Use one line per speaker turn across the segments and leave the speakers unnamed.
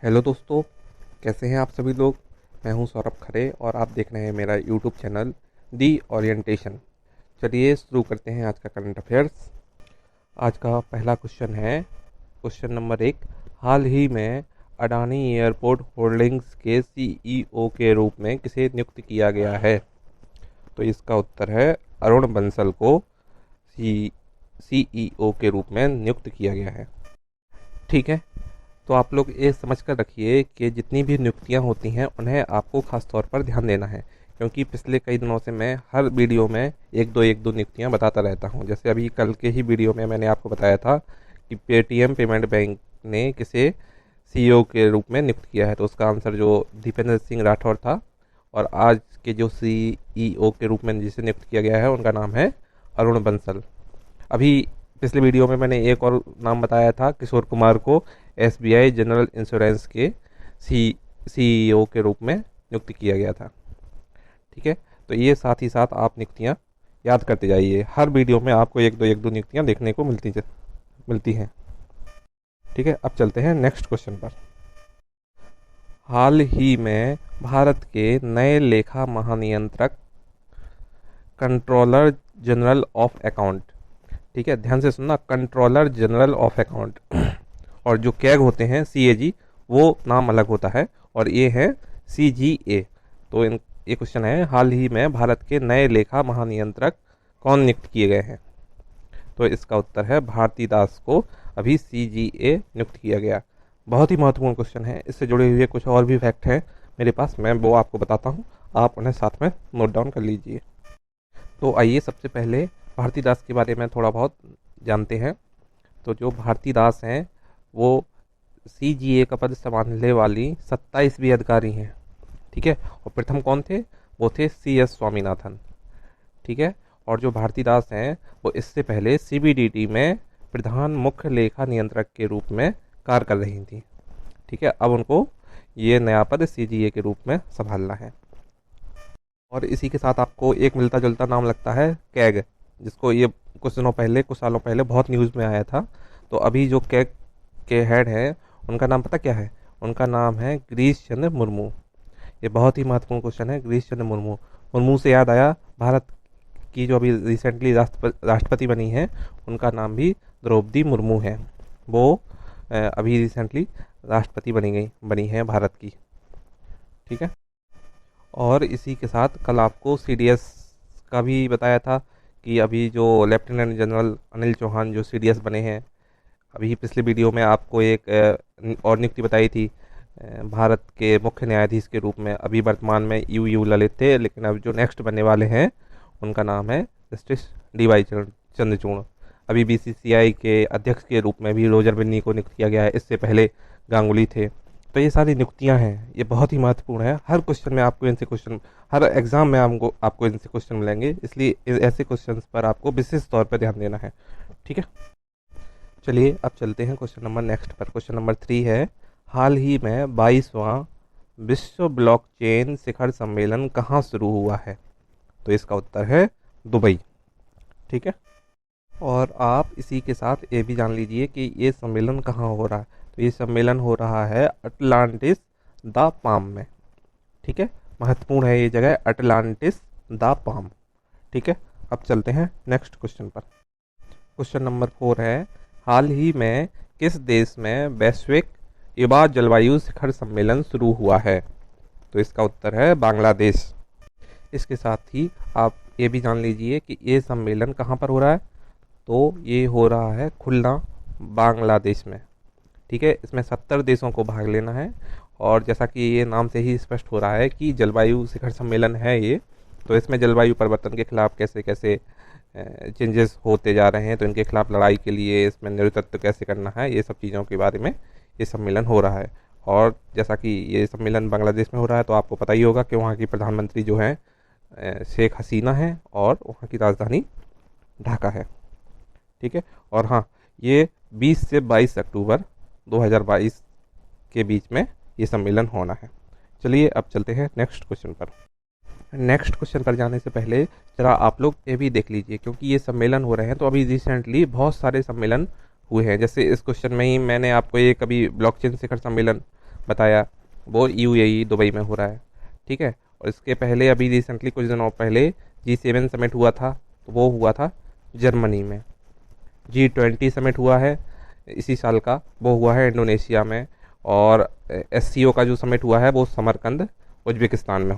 Hello दोस्तों, कैसे हैं आप सभी लोग। मैं हूं सौरभ खरे और आप देख रहे हैं मेरा यूट्यूब चैनल दी ओरिएंटेशन। चलिए शुरू करते हैं आज का करंट अफेयर्स। आज का पहला क्वेश्चन है, क्वेश्चन नंबर 1। हाल ही में अडानी एयरपोर्ट होल्डिंग्स के सीईओ के रूप में किसे नियुक्त किया गया है? तो इसका उत्तर है अरुण बंसल को सीईओ के रूप में नियुक्त किया गया है। ठीक है, तो आप लोग ये समझ कर रखिए कि जितनी भी नियुक्तियां होती हैं उन्हें आपको खास तौर पर ध्यान देना है, क्योंकि पिछले कई दिनों से मैं हर वीडियो में एक दो नियुक्तियां बताता रहता हूं। जैसे अभी कल के ही वीडियो में मैंने आपको बताया था कि पेटीएम पेमेंट बैंक ने किसे सीईओ के रूप में नियुक्त किया है, तो उसका आंसर जो दीपेंद्र सिंह राठौर था। और आज के जो सीईओ के रूप में जिसे नियुक्त किया गया है उनका नाम है अरुण बंसल। अभी पिछले वीडियो में मैंने एक और नाम बताया था, किशोर कुमार को एसबीआई जनरल इंश्योरेंस के सीईओ के रूप में नियुक्त किया गया था। ठीक है, तो ये साथ ही साथ आप नियुक्तियां याद करते जाइए। हर वीडियो में आपको एक दो नियुक्तियां देखने को मिलती हैं। ठीक है, अब चलते हैं नेक्स्ट क्वेश्चन पर। हाल ही में भारत के नए लेखा महानियंत्रक कंट्रोलर जनरल ऑफ अकाउंट, ठीक है ध्यान से सुनना, कंट्रोलर जनरल ऑफ अकाउंट और जो कैग होते हैं सीएजी, वो नाम अलग होता है और ये है सीजीए। तो ये क्वेश्चन है, हाल ही में भारत के नए लेखा महानियंत्रक कौन नियुक्त किए गए हैं? तो इसका उत्तर है भारती दास को अभी सीजीए नियुक्त किया गया। बहुत ही महत्वपूर्ण क्वेश्चन है, इससे जुड़े हुए कुछ और भी फैक्ट हैं मेरे पास, मैं वो आपको बताता हूँ, आप उन्हें साथ में नोट डाउन कर लीजिए। तो आइए सबसे पहले भारती दास के बारे में थोड़ा बहुत जानते हैं। तो जो भारती दास हैं वो सीजीए का पद संभालने वाली 27वीं अधिकारी हैं। ठीक है, और प्रथम कौन थे? वो थे सीएस स्वामीनाथन। ठीक है, और जो भारती दास हैं वो इससे पहले सीबीडीटी में प्रधान मुख्य लेखा नियंत्रक के रूप में कार्य कर रही थी। ठीक है, अब उनको ये नया पद सीजीए के रूप में संभालना है। और इसी के साथ आपको एक मिलता जुलता नाम लगता है, कैग, जिसको ये कुछ सालों पहले बहुत न्यूज़ में आया था। तो अभी जो कैग के हेड है उनका नाम पता क्या है? उनका नाम है गिरीश चंद्र मुर्मू। ये बहुत ही महत्वपूर्ण क्वेश्चन है, गिरीश चंद्र मुर्मू। मुर्मू से याद आया, भारत की जो अभी रिसेंटली राष्ट्रपति बनी है उनका नाम भी द्रौपदी मुर्मू है। वो अभी रिसेंटली राष्ट्रपति बनी है भारत की। ठीक है, और इसी के साथ कल आपको सीडीएस का भी बताया था कि अभी जो लेफ्टिनेंट जनरल अनिल चौहान जो सीडीएस बने हैं, अभी पिछले वीडियो में आपको एक और नियुक्ति बताई थी भारत के मुख्य न्यायाधीश के रूप में। अभी वर्तमान में यू ललित थे, लेकिन अब जो नेक्स्ट बनने वाले हैं उनका नाम है जस्टिस डीवाई चंद्रचूड़। अभी बीसीसीआई के अध्यक्ष के रूप में भी रोजर बिन्नी को नियुक्त किया गया है, इससे पहले गांगुली थे। तो ये सारी नियुक्तियां हैं, ये बहुत ही महत्वपूर्ण है। हर क्वेश्चन में आपको इनसे क्वेश्चन, हर एग्जाम में आपको इनसे क्वेश्चन मिलेंगे, इसलिए ऐसे क्वेश्चंस पर आपको विशेष तौर पर ध्यान देना है। ठीक है, चलिए अब चलते हैं क्वेश्चन नंबर नेक्स्ट पर। क्वेश्चन नंबर 3 है, हाल ही में 22वां विश्व ब्लॉकचेन शिखर सम्मेलन कहाँ शुरू हुआ है? तो इसका उत्तर है दुबई। ठीक है, और आप इसी के साथ ये भी जान लीजिए कि ये सम्मेलन कहाँ हो रहा है। तो ये सम्मेलन हो रहा है अटलांटिस द पाम में। ठीक है, महत्वपूर्ण है ये जगह, अटलांटिस द पाम। ठीक है, अब चलते हैं नेक्स्ट क्वेश्चन पर। क्वेश्चन नंबर 4 है, हाल ही में किस देश में वैश्विक युवा जलवायु शिखर सम्मेलन शुरू हुआ है? तो इसका उत्तर है बांग्लादेश। इसके साथ ही आप ये भी जान लीजिए कि ये सम्मेलन कहाँ पर हो रहा है। तो ये हो रहा है खुलना, बांग्लादेश में। ठीक है, इसमें 70 देशों को भाग लेना है, और जैसा कि ये नाम से ही स्पष्ट हो रहा है कि जलवायु शिखर सम्मेलन है ये, तो इसमें जलवायु परिवर्तन के खिलाफ कैसे कैसे चेंजेस होते जा रहे हैं, तो इनके खिलाफ लड़ाई के लिए इसमें नेतृत्व कैसे करना है, ये सब चीज़ों के बारे में ये सम्मेलन हो रहा है। और जैसा कि ये सम्मेलन बांग्लादेश में हो रहा है, तो आपको पता ही होगा कि वहाँ की प्रधानमंत्री जो है शेख हसीना है, और वहाँ की राजधानी ढाका है। ठीक है, और हाँ, ये 20 से 22 अक्टूबर 2022 के बीच में ये सम्मेलन होना है। चलिए अब चलते हैं नेक्स्ट क्वेश्चन पर। नेक्स्ट क्वेश्चन पर जाने से पहले जरा आप लोग ये भी देख लीजिए, क्योंकि ये सम्मेलन हो रहे हैं तो अभी रिसेंटली बहुत सारे सम्मेलन हुए हैं। जैसे इस क्वेश्चन में ही मैंने आपको एक अभी ब्लॉकचेन शिखर सम्मेलन बताया, वो यूएई दुबई में हो रहा है। ठीक है, और इसके पहले अभी रिसेंटली कुछ दिनों पहले G7 समिट हुआ था, तो वो हुआ था जर्मनी में। G20 समिट हुआ है इसी साल का, वो हुआ है इंडोनेशिया में। और SCO का जो समिट हुआ है वो समरकंद उज्बेकिस्तान में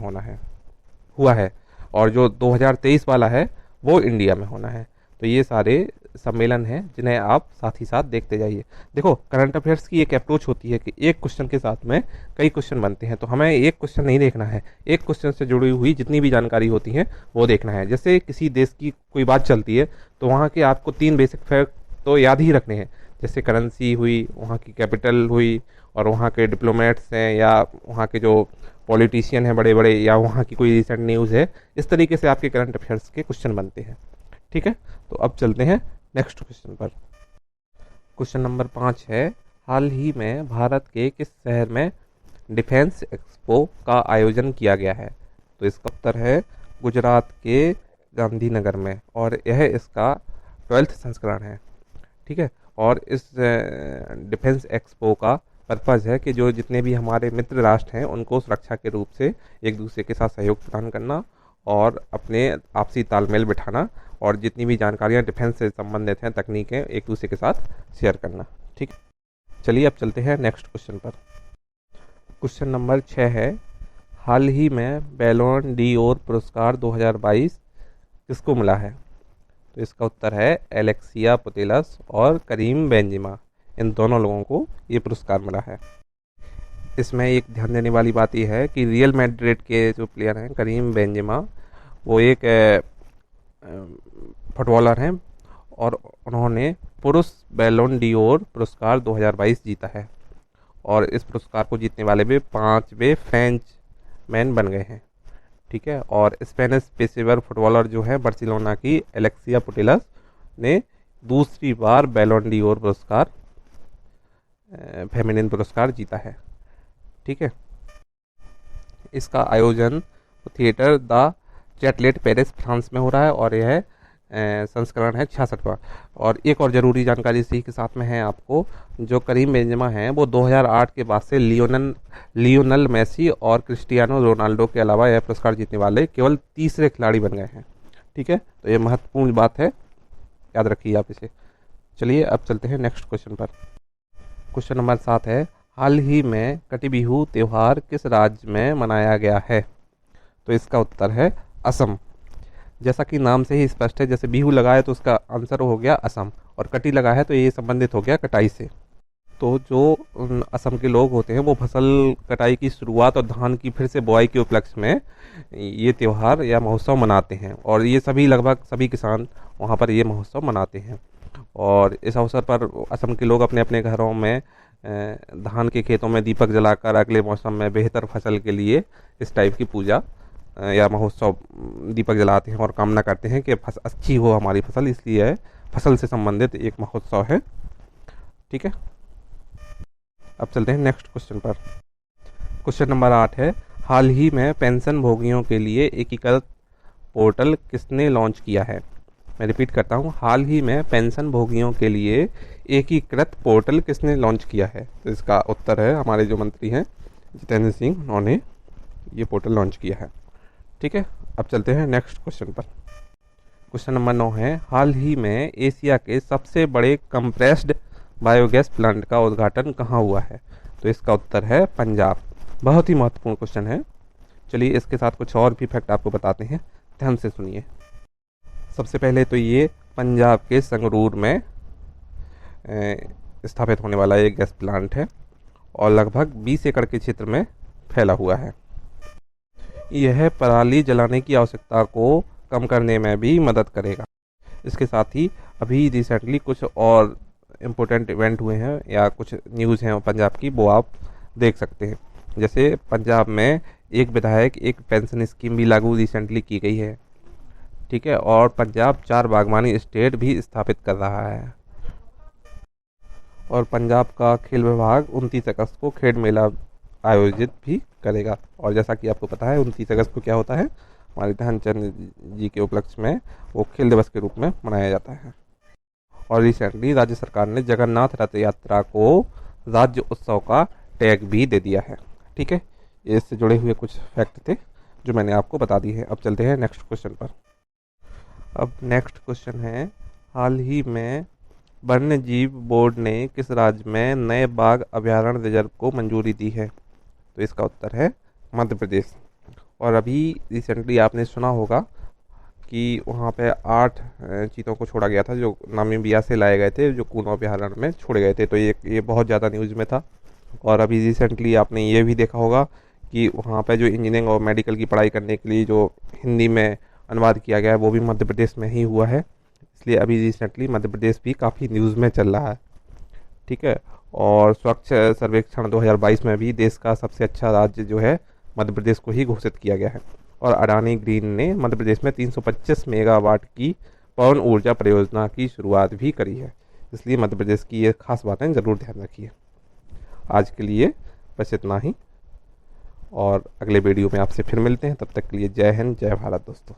हुआ है। और जो 2023 वाला है वो इंडिया में होना है। तो ये सारे सम्मेलन हैं जिन्हें आप साथ ही साथ देखते जाइए। देखो, करंट अफेयर्स की एक अप्रोच होती है कि एक क्वेश्चन के साथ में कई क्वेश्चन बनते हैं, तो हमें एक क्वेश्चन नहीं देखना है, एक क्वेश्चन से जुड़ी हुई जितनी भी जानकारी होती है वो देखना है। जैसे किसी देश की कोई बात चलती है तो वहाँ के आपको 3 बेसिक फैक्ट तो याद ही रखने हैं, जैसे करेंसी हुई, वहाँ की कैपिटल हुई, और वहाँ के डिप्लोमेट्स हैं या वहाँ के जो पॉलिटिशियन हैं बड़े बड़े, या वहाँ की कोई रिसेंट न्यूज़ है। इस तरीके से आपके करंट अफेयर्स के क्वेश्चन बनते हैं। ठीक है, तो अब चलते हैं नेक्स्ट क्वेश्चन पर। क्वेश्चन नंबर 5 है, हाल ही में भारत के किस शहर में डिफेंस एक्सपो का आयोजन किया गया है? तो इसका उत्तर है गुजरात के गांधीनगर में, और यह इसका 12th संस्करण है। ठीक है, और इस डिफेंस एक्सपो का पर्पज़ है कि जो जितने भी हमारे मित्र राष्ट्र हैं उनको सुरक्षा के रूप से एक दूसरे के साथ सहयोग प्रदान करना और अपने आपसी तालमेल बिठाना, और जितनी भी जानकारियाँ डिफेंस से संबंधित हैं, तकनीकें, एक दूसरे के साथ शेयर करना। ठीक, चलिए अब चलते हैं नेक्स्ट क्वेश्चन पर। क्वेश्चन नंबर 6 है, हाल ही में बैलोन डी'ओर पुरस्कार 2022 किसको मिला है? तो इसका उत्तर है एलेक्सिया पुतेलस और करीम बेंजिमा। इन दोनों लोगों को ये पुरस्कार मिला है। इसमें एक ध्यान देने वाली बात यह है कि रियल मैड्रिड के जो प्लेयर हैं करीम बेंजिमा, वो एक फुटबॉलर हैं और उन्होंने पुरुष बैलोन डी'ओर पुरस्कार 2022 जीता है, और इस पुरस्कार को जीतने वाले भी 5वें फ्रेंच मैन बन गए हैं। ठीक है, और स्पेनिश पेशेवर फुटबॉलर जो है बार्सिलोना की एलेक्सिया पुटेलस ने दूसरी बार बैलोन डी'ओर पुरस्कार, फेमिनिन पुरस्कार जीता है। ठीक है, इसका आयोजन theatre the Chatelet Paris France में हो रहा है, और यह संस्करण है 66वां। और एक और ज़रूरी जानकारी इसी के साथ में है आपको, जो करीम बेंजेमा हैं वो 2008 के बाद से लियोनल मेसी और क्रिस्टियानो रोनाल्डो के अलावा यह पुरस्कार जीतने वाले केवल तीसरे खिलाड़ी बन गए हैं। ठीक है, तो ये महत्वपूर्ण बात है, याद रखिए आप इसे। चलिए अब चलते हैं नेक्स्ट क्वेश्चन पर। क्वेश्चन नंबर 7 है, हाल ही में कटी बिहू त्यौहार किस राज्य में मनाया गया है? तो इसका उत्तर है असम। जैसा कि नाम से ही स्पष्ट है, जैसे बिहू लगा है तो उसका आंसर हो गया असम, और कटी लगा है तो ये संबंधित हो गया कटाई से। तो जो असम के लोग होते हैं वो फसल कटाई की शुरुआत और धान की फिर से बुआई के उपलक्ष्य में ये त्यौहार या महोत्सव मनाते हैं, और ये सभी लगभग सभी किसान वहाँ पर ये महोत्सव मनाते हैं। और इस अवसर पर असम के लोग अपने अपने घरों में धान के खेतों में दीपक जलाकर अगले मौसम में बेहतर फसल के लिए इस टाइप की पूजा या महोत्सव दीपक जलाते हैं और कामना करते हैं कि अच्छी हो हमारी फसल, इसलिए फसल से संबंधित एक महोत्सव है। ठीक है, अब चलते हैं नेक्स्ट क्वेश्चन पर। क्वेश्चन नंबर 8 है, हाल ही में पेंशन भोगियों के लिए एकीकृत पोर्टल किसने लॉन्च किया है? मैं रिपीट करता हूँ, हाल ही में पेंशन भोगियों के लिए एकीकृत पोर्टल किसने लॉन्च किया है? तो इसका उत्तर है हमारे जो मंत्री हैं जितेंद्र सिंह, उन्होंने ये पोर्टल लॉन्च किया है। ठीक है, अब चलते हैं नेक्स्ट क्वेश्चन पर। क्वेश्चन नंबर 9 है, हाल ही में एशिया के सबसे बड़े कंप्रेस्ड बायोगैस प्लांट का उद्घाटन कहाँ हुआ है? तो इसका उत्तर है पंजाब। बहुत ही महत्वपूर्ण क्वेश्चन है। चलिए इसके साथ कुछ और भी फैक्ट आपको बताते हैं, ध्यान से सुनिए। सबसे पहले तो ये पंजाब के संगरूर में स्थापित होने वाला एक गैस प्लांट है, और लगभग 20 एकड़ के क्षेत्र में फैला हुआ है। यह पराली जलाने की आवश्यकता को कम करने में भी मदद करेगा। इसके साथ ही अभी रिसेंटली कुछ और इम्पोर्टेंट इवेंट हुए हैं या कुछ न्यूज़ हैं पंजाब की, वो आप देख सकते हैं। जैसे पंजाब में एक विधायक एक पेंशन स्कीम भी लागू रिसेंटली की गई है। ठीक है, और पंजाब 4 बागवानी स्टेट भी स्थापित कर रहा है। और पंजाब का खेल विभाग 29 अगस्त को खेल मेला आयोजित भी करेगा। और जैसा कि आपको पता है 29 अगस्त को क्या होता है, हमारे ध्यानचंद जी के उपलक्ष्य में वो खेल दिवस के रूप में मनाया जाता है। और रिसेंटली राज्य सरकार ने जगन्नाथ रथ यात्रा को राज्य उत्सव का टैग भी दे दिया है। ठीक है, ये इससे जुड़े हुए कुछ फैक्ट थे जो मैंने आपको बता दिए हैं। अब चलते हैं नेक्स्ट क्वेश्चन पर। अब नेक्स्ट क्वेश्चन है, हाल ही में वन्य जीव बोर्ड ने किस राज्य में नए बाघ अभयारण्य रिजर्व को मंजूरी दी है? तो इसका उत्तर है मध्य प्रदेश। और अभी रिसेंटली आपने सुना होगा कि वहाँ पे 8 चीतों को छोड़ा गया था जो नामीबिया से लाए गए थे, जो कूनो अभयारण्य में छोड़े गए थे। तो ये बहुत ज़्यादा न्यूज़ में था। और अभी रिसेंटली आपने ये भी देखा होगा कि वहाँ पे जो इंजीनियरिंग और मेडिकल की पढ़ाई करने के लिए जो हिंदी में अनुवाद किया गया है वो भी मध्य प्रदेश में ही हुआ है। इसलिए अभी रिसेंटली मध्य प्रदेश भी काफ़ी न्यूज़ में चल रहा है। ठीक है, और स्वच्छ सर्वेक्षण 2022 में भी देश का सबसे अच्छा राज्य जो है मध्य प्रदेश को ही घोषित किया गया है। और अडानी ग्रीन ने मध्य प्रदेश में 325 मेगावाट की पवन ऊर्जा परियोजना की शुरुआत भी करी है। इसलिए मध्य प्रदेश की ये खास बातें ज़रूर ध्यान रखिए। आज के लिए बस इतना ही, और अगले वीडियो में आपसे फिर मिलते हैं। तब तक के लिए जय हिंद, जय भारत दोस्तों।